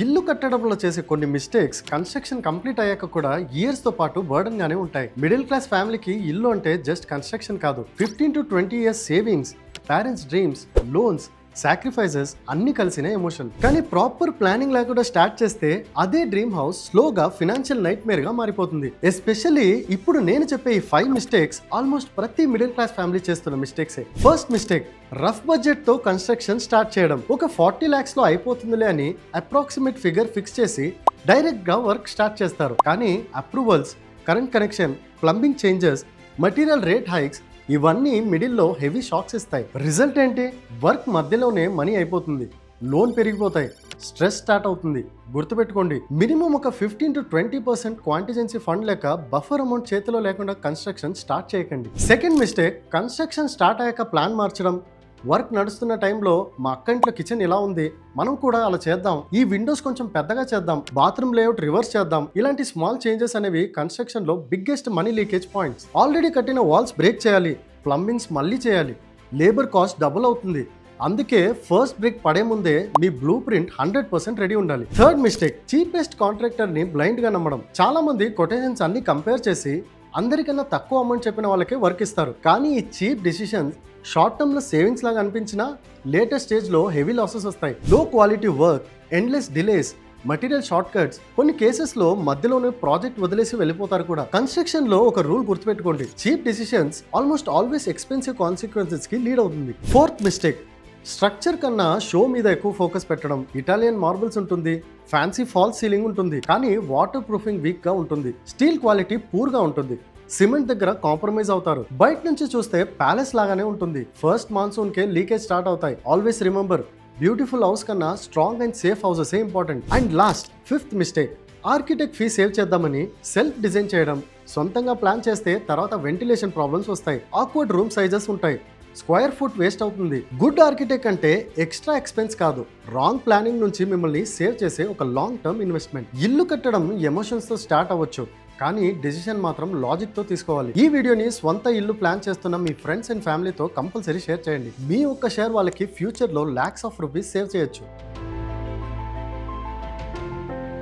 ఇల్లు కట్టడంలో చేసే కొన్ని మిస్టేక్స్ కన్స్ట్రక్షన్ కంప్లీట్ అయ్యాక కూడా ఇయర్స్ తో పాటు బర్డన్ గానే ఉంటాయి. మిడిల్ క్లాస్ ఫ్యామిలీకి ఇల్లు అంటే జస్ట్ కన్స్ట్రక్షన్ కాదు, 15 to 20 years savings, parents dreams, loans, sacrifices అన్ని కలిసిన ఎమోషన్. కానీ ప్రాపర్ ప్లానింగ్ లేకుండా స్టార్ట్ చేస్తే అదే డ్రీమ్ హౌస్ స్లోగా ఫినాన్షియల్ నైట్ మేర్ గా మారిపోతుంది. ఎస్పెషల్లీ ఇప్పుడు నేను చెప్పే ఈ 5 మిస్టేక్స్ ఆల్మోస్ట్ ప్రతి మిడిల్ క్లాస్ ఫ్యామిలీ చేస్తున్న మిస్టేక్సే. ఫస్ట్ మిస్టేక్, రఫ్ బడ్జెట్ తో కన్స్ట్రక్షన్ స్టార్ట్ చేయడం. ఒక 40 lakhs లో అయిపోతుందిలే అని అప్రాక్సిమేట్ ఫిగర్ ఫిక్స్ చేసి డైరెక్ట్ గా వర్క్ స్టార్ట్ చేస్తారు. కానీ approvals, current connection, plumbing changes, material rate hikes ఇవన్నీ మిడిల్లో హెవీ షాక్స్ ఇస్తాయి. రిజల్ట్ ఏంటి? వర్క్ మధ్యలోనే మనీ అయిపోతుంది, లోన్ పెరిగిపోతాయి, స్ట్రెస్ స్టార్ట్ అవుతుంది. గుర్తుపెట్టుకోండి, మినిమం ఒక 15 to 20% క్వాంటిజెన్సీ ఫండ్ లేక బఫర్ అమౌంట్ చేతిలో లేకుండా కన్స్ట్రక్షన్ స్టార్ట్ చేయకండి. సెకండ్ మిస్టేక్, కన్స్ట్రక్షన్ స్టార్ట్ అయ్యాక ప్లాన్ మార్చడం. వర్క్ నడుస్తున్న టైంలో మా అక్క ఇంట్లో కిచెన్ ఇలా ఉంది, మనం కూడా అలా చేద్దాం, ఈ విండోస్ కొంచెం పెద్దగా చేద్దాం, బాత్రూమ్ లేఅవుట్ రివర్స్ చేద్దాం. ఇలాంటి స్మాల్ చేంజెస్ అనేవి కన్స్ట్రక్షన్ లో biggest money leakage points. Already కట్టిన వాల్స్ బ్రేక్ చేయాలి, ప్లంబింగ్స్ మళ్ళీ చేయాలి, లేబర్ కాస్ట్ డబుల్ అవుతుంది. అందుకే ఫస్ట్ బ్రేక్ పడే ముందే మీ బ్లూ ప్రింట్ 100% రెడీ ఉండాలి. థర్డ్ మిస్టేక్, చీపెస్ట్ కాంట్రాక్టర్ ని బ్లైండ్ గా నమ్మడం. చాలా మంది కొటేషన్స్ అన్ని కంపేర్ చేసి అందరికన్నా తక్కువ అమౌంట్ చెప్పిన వాళ్ళకే వర్క్ ఇస్తారు. కానీ ఈ చీప్ డిసిషన్స్ షార్ట్ టర్మ్ లో సేవింగ్స్ లాగా అనిపించినా లేటెస్ట్ స్టేజ్ లో హెవీ లాసెస్ వస్తాయి. లో quality work, endless delays, material short cuts, కొన్ని కేసెస్ లో మధ్యలోనే ప్రాజెక్ట్ వదిలేసి వెళ్ళిపోతారు కూడా. కన్స్ట్రక్షన్ లో ఒక రూల్ గుర్తుపెట్టుకోండి, cheap decisions almost always expensive consequences కి లీడ్ అవుతుంది. ఫోర్త్ మిస్టేక్, స్ట్రక్చర్ కన్నా షో మీద ఎక్కువ ఫోకస్ పెట్టడం. ఇటాలియన్ మార్బుల్స్ ఉంటుంది, ఫ్యాన్సీ ఫాల్స్ సీలింగ్ ఉంటుంది, కానీ వాటర్ ప్రూఫింగ్ వీక్ గా ఉంటుంది, స్టీల్ క్వాలిటీ పూర్ గా ఉంటుంది, సిమెంట్ దగ్గర కాంప్రమైజ్ అవుతారు. బయట నుంచి చూస్తే ప్యాలెస్ లాగానే ఉంటుంది, ఫస్ట్ మాన్సూన్ కే లీకేజ్ స్టార్ట్ అవుతాయి. ఆల్వేస్ రిమెంబర్, బ్యూటిఫుల్ హౌస్ కన్నా strong and safe houses important. And last, fifth mistake, architect fee save చేద్దామని సెల్ఫ్ డిజైన్ చేయడం. సొంతంగా ప్లాన్ చేస్తే తర్వాత వెంటిలేషన్ ప్రాబ్లమ్స్ వస్తాయి, ఆక్వర్డ్ రూమ్ సైజెస్ ఉంటాయి, స్క్వేర్ ఫుట్ వేస్ట్ అవుతుంది. గుడ్ ఆర్కిటెక్ట్ అంటే ఎక్స్ట్రా ఎక్స్పెన్స్ కాదు, రాంగ్ ప్లానింగ్ నుంచి మిమ్మల్ని సేవ్ చేసే ఒక లాంగ్ టర్మ్ ఇన్వెస్ట్మెంట్. ఇల్లు కట్టడం ఎమోషన్స్ తో స్టార్ట్ అవ్వచ్చు, కానీ డెసిషన్ మాత్రం లాజిక్ తో తీసుకోవాలి. ఈ వీడియోని స్వంత ఇల్లు ప్లాన్ చేస్తున్న మీ ఫ్రెండ్స్ అండ్ ఫ్యామిలీతో కంపల్సరీ షేర్ చేయండి. మీ ఒక్క షేర్ వాళ్ళకి ఫ్యూచర్ లో lakhs of rupees సేవ్ చేయొచ్చు.